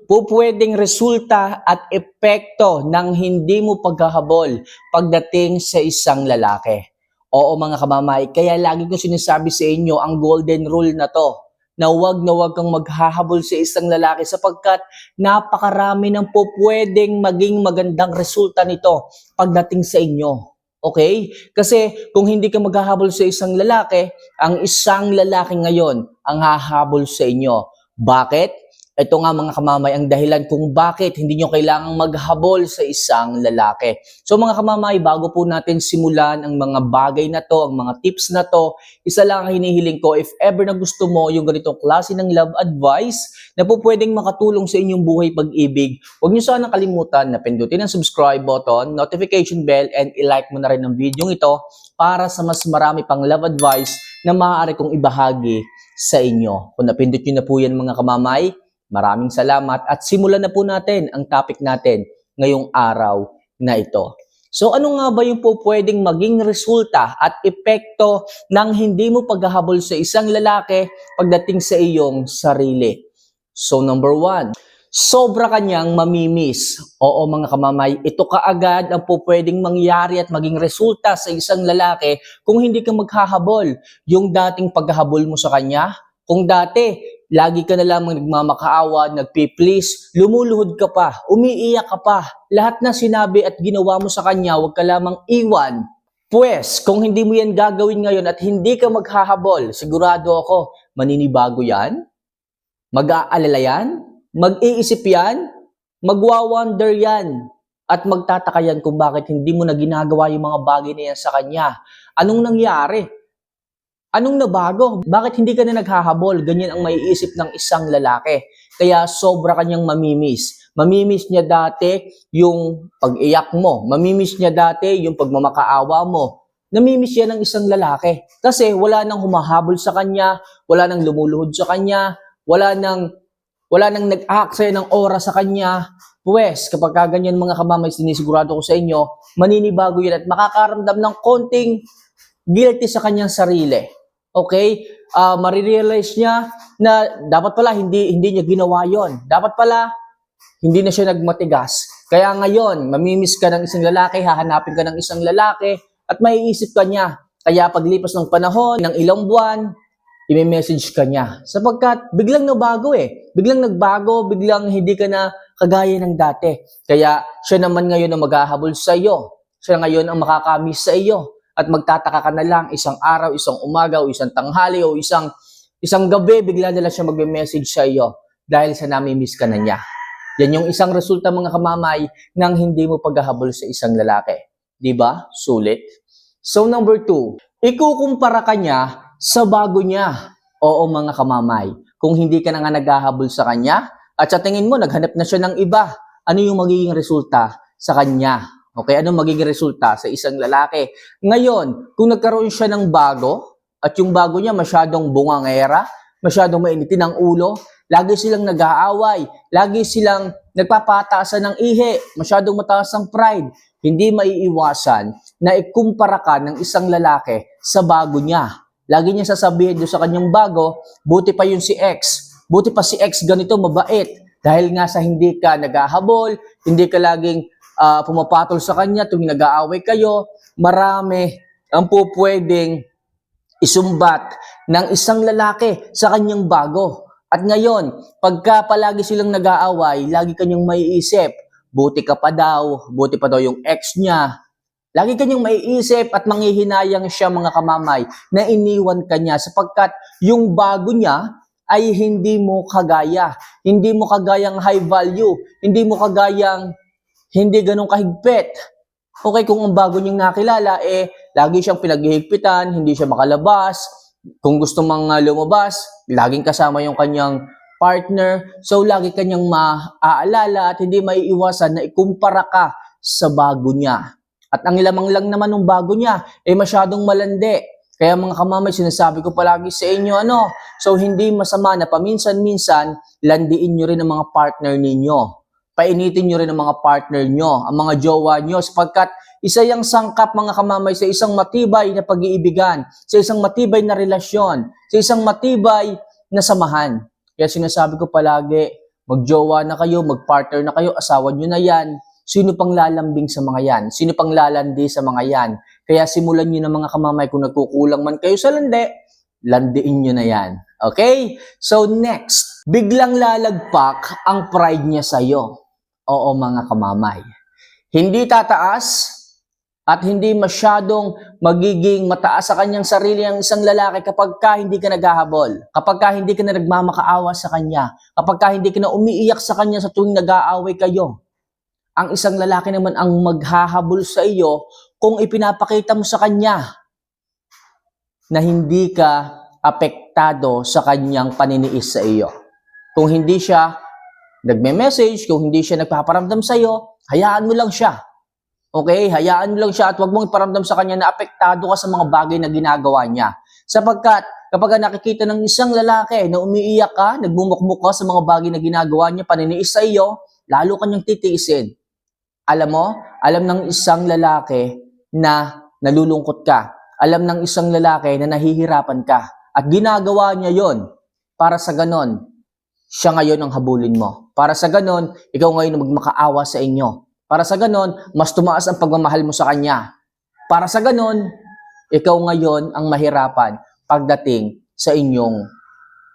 pupwedeng resulta at epekto ng hindi mo paghahabol pagdating sa isang lalaki. Oo mga kamamay, kaya lagi ko sinasabi sa inyo ang golden rule na to, na huwag kang maghahabol sa isang lalaki sapagkat napakarami ng pupwedeng maging magandang resulta nito pagdating sa inyo. Okay? Kasi kung hindi ka maghahabol sa isang lalaki, ang isang lalaki ngayon ang hahabol sa inyo. Bakit? Ito nga mga kamamay ang dahilan kung bakit hindi nyo kailangang maghabol sa isang lalaki. So mga kamamay, bago po natin simulan ang mga bagay na to, ang mga tips na to, isa lang ang hinihiling ko, if ever na gusto mo yung ganitong klase ng love advice na po pwedeng makatulong sa inyong buhay pag-ibig, huwag nyo sana kalimutan na pindutin ang subscribe button, notification bell, and i-like mo na rin ang video ito para sa mas marami pang love advice na maaari kong ibahagi sa inyo. Kung napindot nyo na po yan mga kamamay, maraming salamat at simulan na po natin ang topic natin ngayong araw na ito. So ano nga ba yung po pwedeng maging resulta at epekto ng hindi mo paghahabol sa isang lalaki pagdating sa iyong sarili? So number 1, sobra kanyang mamimiss. Oo mga kamamay, ito kaagad ang po pwedeng mangyari at maging resulta sa isang lalaki kung hindi ka maghahabol. Yung dating paghahabol mo sa kanya, kung dati lagi ka na lamang nagmamakaawa, nagpi-please, lumuluhod ka pa, umiiyak ka pa. Lahat na sinabi at ginawa mo sa kanya, huwag ka lamang iwan. Pues, kung hindi mo yan gagawin ngayon at hindi ka maghahabol, sigurado ako, maninibago yan, mag-aalala yan, mag-iisip yan, magwa-wonder yan, at magtataka yan kung bakit hindi mo na ginagawa yung mga bagay na yan sa kanya. Anong nangyari? Anong nabago? Bakit hindi ka na naghahabol? Ganyan ang maiisip ng isang lalaki. Kaya sobra kanyang mamimiss. Mamimiss niya dati yung pag-iyak mo. Mamimiss niya dati yung pagmamakaawa mo. Namimiss siya ng isang lalaki. Kasi wala nang humahabol sa kanya, wala nang lumuluhod sa kanya, wala nang nag-aaksaya ng oras sa kanya. Pues, kapag ganyan mga kamamay, sinisigurado ko sa inyo, maninibago yan at makakaramdam ng konting guilty sa kanyang sarili. Okay? Marirealize niya na dapat pala hindi niya ginawa yon. Dapat pala hindi na siya nagmatigas. Kaya ngayon, mamimiss ka ng isang lalaki, hahanapin ka ng isang lalaki, at maiisip ka niya. Kaya paglipas ng panahon, ng ilang buwan, i-message ka niya. Sapagkat biglang nabago Biglang nagbago, biglang hindi ka na kagaya ng dati. Kaya siya naman ngayon ang maghahabol sa iyo. Siya ngayon ang makakamiss sa iyo. At magtataka ka na lang isang araw, isang umaga, o isang tanghali, o isang gabi, bigla na lang siya magme-message sa iyo dahil sa nami-miss ka na niya. Yan yung isang resulta mga kamamay ng hindi mo paghahabol sa isang lalaki. Diba? Sulit. So number 2, ikukumpara ka niya sa bago niya. Oo mga kamamay, kung hindi ka na nga naghahabol sa kanya, at sa tingin mo, naghanap na siya ng iba, ano yung magiging resulta sa kanya? Okay, anong magiging resulta sa isang lalaki? Ngayon, kung nagkaroon siya ng bago, at yung bago niya masyadong bungangera, masyadong mainitin ang ulo, lagi silang nag-aaway, lagi silang nagpapataasan ng ihi, masyadong mataas ang pride, hindi maiiwasan na ikumpara ka ng isang lalaki sa bago niya. Lagi niya sasabihin doon sa kanyang bago, buti pa yun si X, buti pa si X ganito, mabait. Dahil nga sa hindi ka naghahabol, hindi ka laging pumapatol sa kanya tuwing nag-aaway kayo, marami ang pupwedeng isumbat ng isang lalaki sa kanyang bago. At ngayon, pagka palagi silang nag-aaway, lagi kanyang maiisip, buti ka pa daw, buti pa daw yung ex niya. Lagi kanyang maiisip at manghihinayang siya mga kamamay na iniwan kanya sapagkat yung bago niya ay hindi mo kagaya. Hindi mo kagayang high value, hindi mo kagayang hindi ganun kahigpit. Okay, kung ang bago niyang nakilala, lagi siyang pinaghihigpitan, hindi siya makalabas. Kung gusto mang lumabas, laging kasama yung kanyang partner. So, lagi kanyang maaalala at hindi maiiwasan na ikumpara ka sa bago niya. At ang lamang lang naman ng bago niya, masyadong malandi. Kaya mga kamamay, sinasabi ko palagi sa inyo, so hindi masama na paminsan-minsan, landiin nyo rin ang mga partner ninyo. Painitin nyo rin ang mga partner nyo, ang mga jowa nyo, sapagkat isa yung sangkap mga kamamay sa isang matibay na pag-iibigan, sa isang matibay na relasyon, sa isang matibay na samahan. Kaya sinasabi ko palagi, magjowa na kayo, magpartner na kayo, asawa nyo na yan. Sino pang lalambing sa mga yan? Sino pang lalandi sa mga yan? Kaya simulan nyo na mga kamamay, kung nagkukulang man kayo sa landi, landiin nyo na yan. Okay? So next, biglang lalagpak ang pride niya sa'yo. Oo mga kamamay. Hindi tataas at hindi masyadong magiging mataas sa kanyang sarili ang isang lalaki kapag ka hindi ka naghahabol, kapag ka hindi ka na nagmamakaawa sa kanya, kapag ka hindi ka na umiiyak sa kanya sa tuwing nag-aaway kayo. Ang isang lalaki naman ang maghahabol sa iyo kung ipinapakita mo sa kanya na hindi ka apektado sa kanyang paniniis sa iyo. Kung hindi siya nagme-message, kung hindi siya nagpaparamdam sa iyo, hayaan mo lang siya. Okay? Hayaan mo lang siya at huwag mong iparamdam sa kanya na apektado ka sa mga bagay na ginagawa niya. Sapagkat kapag nakikita ng isang lalaki na umiiyak ka, nagmumukmuk ka sa mga bagay na ginagawa niya, paniniis sa iyo, lalo kanyang titiisin. Alam mo, alam ng isang lalaki na nalulungkot ka. Alam ng isang lalaki na nahihirapan ka. At ginagawa niya yon para sa ganon, siya ngayon ang habulin mo. Para sa ganon, ikaw ngayon ang magmakaawa sa inyo. Para sa ganon, mas tumaas ang pagmamahal mo sa kanya. Para sa ganon, ikaw ngayon ang mahirapan pagdating sa inyong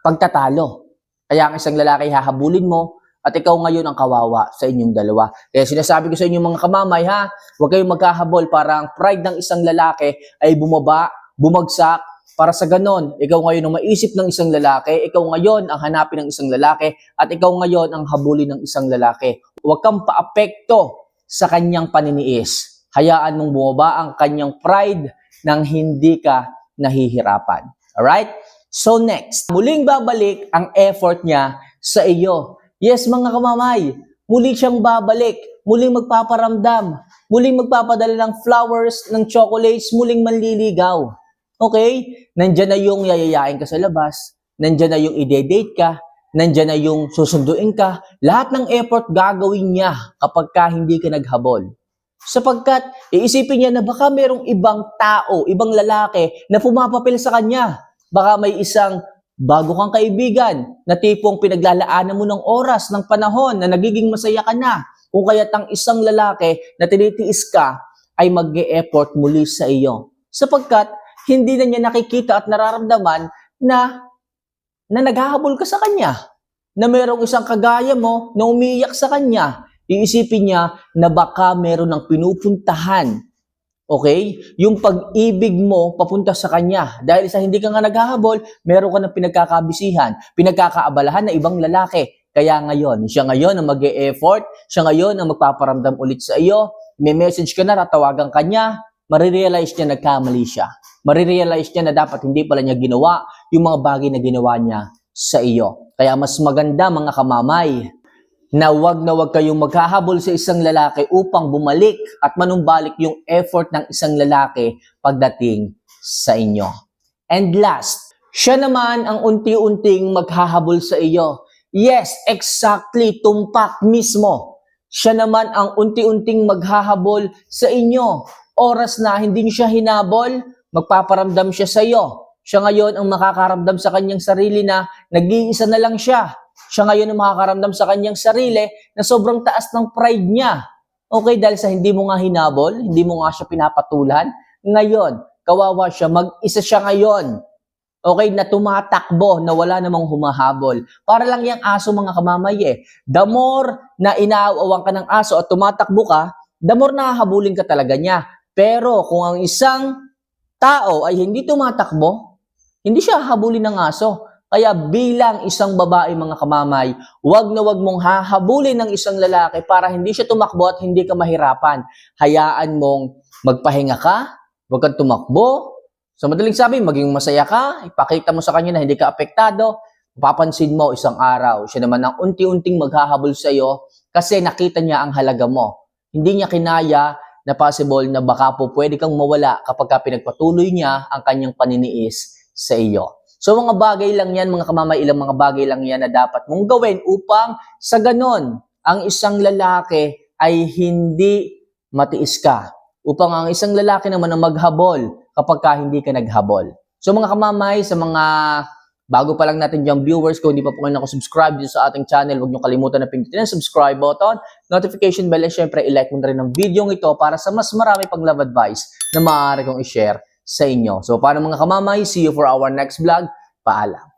pagtatalo. Kaya ang isang lalaki hahabulin mo at ikaw ngayon ang kawawa sa inyong dalawa. Kaya sinasabi ko sa inyo mga kamamay ha, huwag kayong magkahabol para ang pride ng isang lalaki ay bumaba, bumagsak. Para sa ganon, ikaw ngayon ang maisip ng isang lalaki, ikaw ngayon ang hanapin ng isang lalaki, at ikaw ngayon ang habulin ng isang lalaki. Huwag kang paapekto sa kanyang paniniis. Hayaan mong bumaba ang kanyang pride nang hindi ka nahihirapan. Alright? So next, muling babalik ang effort niya sa iyo. Yes, mga kamamay, muli siyang babalik, muling magpaparamdam, muling magpapadala ng flowers, ng chocolates, muling manliligaw. Okay? Nandyan na yung yayayain ka sa labas, nandyan na yung ide-date ka, nandyan na yung susunduin ka, lahat ng effort gagawin niya kapag ka hindi ka naghabol. Sapagkat iisipin niya na baka merong ibang tao, ibang lalaki na pumapapil sa kanya. Baka may isang bago kang kaibigan na tipong pinaglalaanan mo ng oras, ng panahon na nagiging masaya ka na. Kung kaya't ang isang lalaki na tinitiis ka ay mag-e-effort muli sa iyo. Sapagkat hindi na niya nakikita at nararamdaman na naghahabol ka sa kanya. Na merong isang kagaya mo na umiiyak sa kanya. Iisipin niya na baka meron ng pinupuntahan. Okay? Yung pag-ibig mo papunta sa kanya. Dahil sa hindi ka nga naghahabol, meron ka ng pinagkakabisihan, pinagkakaabalahan na ibang lalaki. Kaya ngayon, siya ngayon ang mag-e-effort, siya ngayon ang magpaparamdam ulit sa iyo, may message ka na, tatawagan ka niya, marirealize niya nagkamali siya. Marirealize niya na dapat hindi pala niya ginawa yung mga bagay na ginawa niya sa iyo. Kaya mas maganda mga kamamay, na wag kayong maghahabol sa isang lalaki upang bumalik at manumbalik yung effort ng isang lalaki pagdating sa inyo. And last, siya naman ang unti-unting maghahabol sa iyo. Yes, exactly, tumpak mismo. Siya naman ang unti-unting maghahabol sa inyo. Oras na hindi niyo siya hinabol, magpaparamdam siya sa iyo. Siya ngayon ang makakaramdam sa kanyang sarili na nag-iisa na lang siya. Siya ngayon ang makakaramdam sa kanyang sarili na sobrang taas ng pride niya. Okay, dahil sa hindi mo nga hinabol, hindi mo nga siya pinapatulan, ngayon, kawawa siya, mag-isa siya ngayon. Okay, na tumatakbo, na wala namang humahabol. Para lang yung aso mga kamamay eh. The more na inaawawang ka ng aso at tumatakbo ka, the more nahahabulin ka talaga niya. Pero kung ang isang tao ay hindi tumatakbo, hindi siya hahabulin ng aso. Kaya bilang isang babae mga kamamay, wag na wag mong hahabulin ng isang lalaki para hindi siya tumakbo at hindi ka mahirapan. Hayaan mong magpahinga ka, wag kang tumakbo. So madaling sabi, maging masaya ka, ipakita mo sa kanya na hindi ka apektado, papansin mo isang araw, siya naman ang unti-unting maghahabol sa iyo kasi nakita niya ang halaga mo. Hindi niya kinaya na possible na baka po pwede kang mawala kapag ka pinagpatuloy niya ang kanyang paniniis sa iyo. So mga bagay lang yan, mga kamamay, ilang mga bagay lang yan na dapat mong gawin upang sa ganon, ang isang lalaki ay hindi matiis ka. Upang ang isang lalaki naman ang maghabol kapag ka hindi ka naghabol. So mga kamamay, sa mga Bago pa lang natin diyang viewers, kung hindi pa po kayo nakasubscribe dito sa ating channel, huwag niyo kalimutan na pindutin ang subscribe button, notification bell, at syempre i-like mo na rin ang video ito para sa mas marami pang love advice na maaari kong i-share sa inyo. So paano mga kamamay, see you for our next vlog. Paalam.